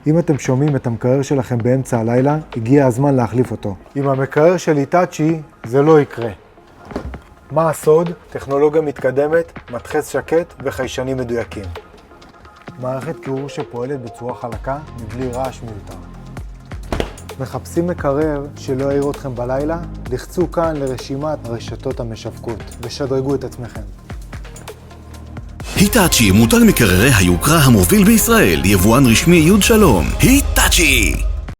אם אתם שומעים את המקרר שלכם באמצע הלילה, הגיע הזמן להחליף אותו. עם המקרר של היטאצ'י זה לא יקרה. מה הסוד? טכנולוגיה מתקדמת, מדחס שקט וחיישנים מדויקים. מערכת קירור שפועלת בצורה חלקה מבלי רעש מיותר. מחפשים מקרר שלא יעיר אתכם בלילה? לחצו כאן לרשימת הרשתות המשווקות ושדרגו את עצמכם. היטאצ'י, מותג מקררי היוקרה המוביל בישראל, יבואן רשמי יוד שלום. היטאצ'י!